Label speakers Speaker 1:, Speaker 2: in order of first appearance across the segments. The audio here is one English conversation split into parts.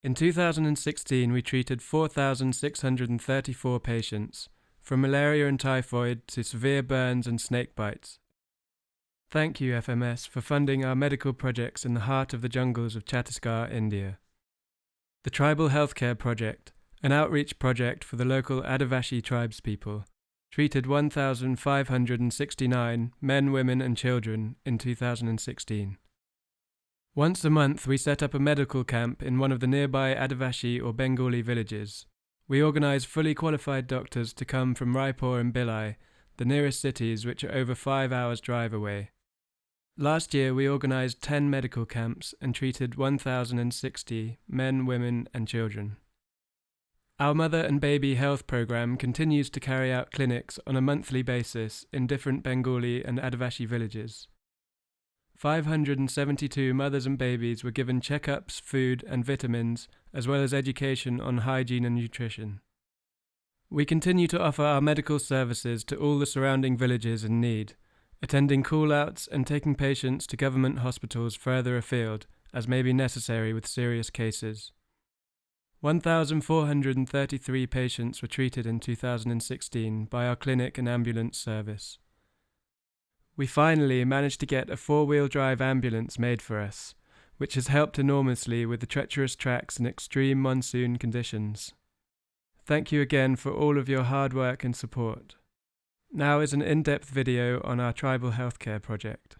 Speaker 1: In 2016, we treated 4,634 patients, from malaria and typhoid to severe burns and snake bites. Thank you, FMS, for funding our medical projects in the heart of the jungles of Chhattisgarh, India. The Tribal Healthcare Project, an outreach project for the local Adivasi tribespeople, treated 1,569 men, women and children in 2016. Once a month, we set up a medical camp in one of the nearby Adivasi or Bengali villages. We organize fully qualified doctors to come from Raipur and Bhilai, the nearest cities which are over 5 hours' drive away. Last year, we organized 10 medical camps and treated 1,060 men, women and children. Our mother and baby health program continues to carry out clinics on a monthly basis in different Bengali and Adivasi villages. 572 mothers and babies were given checkups, food and vitamins, as well as education on hygiene and nutrition. We continue to offer our medical services to all the surrounding villages in need, attending call-outs and taking patients to government hospitals further afield, as may be necessary with serious cases. 1,433 patients were treated in 2016 by our clinic and ambulance service. We finally managed to get a 4-wheel drive ambulance made for us, which has helped enormously with the treacherous tracks and extreme monsoon conditions. Thank you again for all of your hard work and support. Now is an in-depth video on our tribal healthcare project.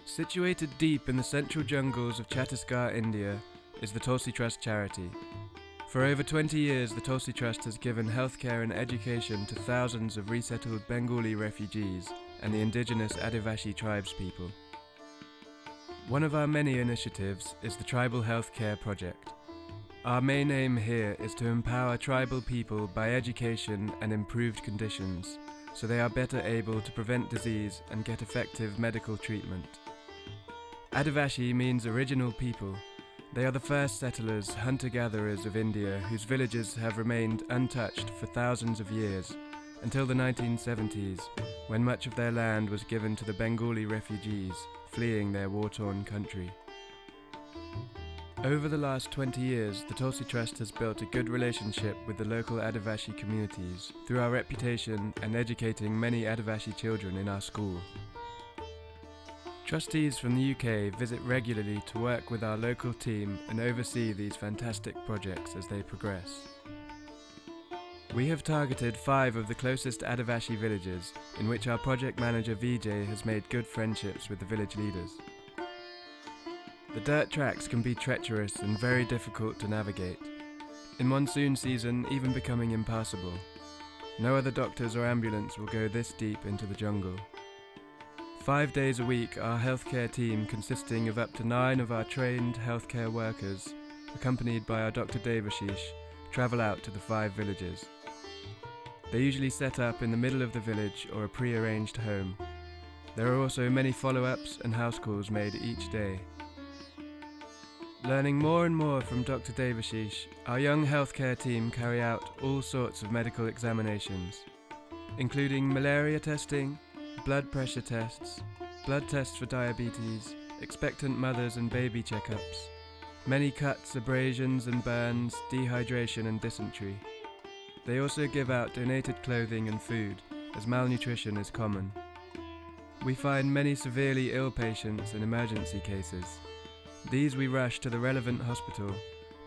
Speaker 1: Situated deep in the central jungles of Chhattisgarh, India, is the Tulsi Trust charity. For over 20 years, the Tulsi Trust has given healthcare and education to thousands of resettled Bengali refugees and the indigenous Adivasi tribespeople. One of our many initiatives is the Tribal Healthcare Project. Our main aim here is to empower tribal people by education and improved conditions, so they are better able to prevent disease and get effective medical treatment. Adivasi means original people. They are the first settlers, hunter-gatherers of India whose villages have remained untouched for thousands of years, until the 1970s, when much of their land was given to the Bengali refugees fleeing their war-torn country. Over the last 20 years, the Tulsi Trust has built a good relationship with the local Adivasi communities through our reputation and educating many Adivasi children in our school. Trustees from the UK visit regularly to work with our local team and oversee these fantastic projects as they progress. We have targeted 5 of the closest Adivasi villages, in which our project manager Vijay has made good friendships with the village leaders. The dirt tracks can be treacherous and very difficult to navigate, in monsoon season even becoming impassable. No other doctors or ambulance will go this deep into the jungle. 5 days a week, our healthcare team, consisting of up to 9 of our trained healthcare workers, accompanied by our Dr. Devashish, travel out to the 5 villages. They usually set up in the middle of the village or a pre-arranged home. There are also many follow-ups and house calls made each day. Learning more and more from Dr. Devashish, our young healthcare team carry out all sorts of medical examinations, including malaria testing, blood pressure tests, blood tests for diabetes, expectant mothers and baby checkups, many cuts, abrasions and burns, dehydration and dysentery. They also give out donated clothing and food, as malnutrition is common. We find many severely ill patients in emergency cases. These we rush to the relevant hospital,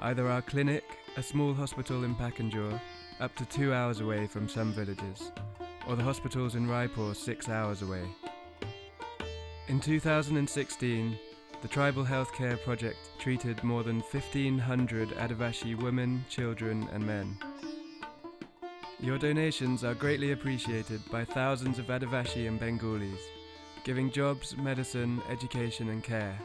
Speaker 1: either our clinic, a small hospital in Pakanjor, up to 2 hours away from some villages, or the hospitals in Raipur 6 hours away. In 2016, the Tribal Healthcare Project treated more than 1,500 Adivasi women, children and men. Your donations are greatly appreciated by thousands of Adivasi and Bengalis, giving jobs, medicine, education and care.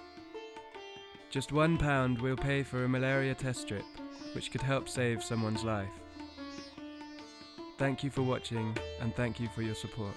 Speaker 1: Just £1 will pay for a malaria test strip, which could help save someone's life. Thank you for watching, and thank you for your support.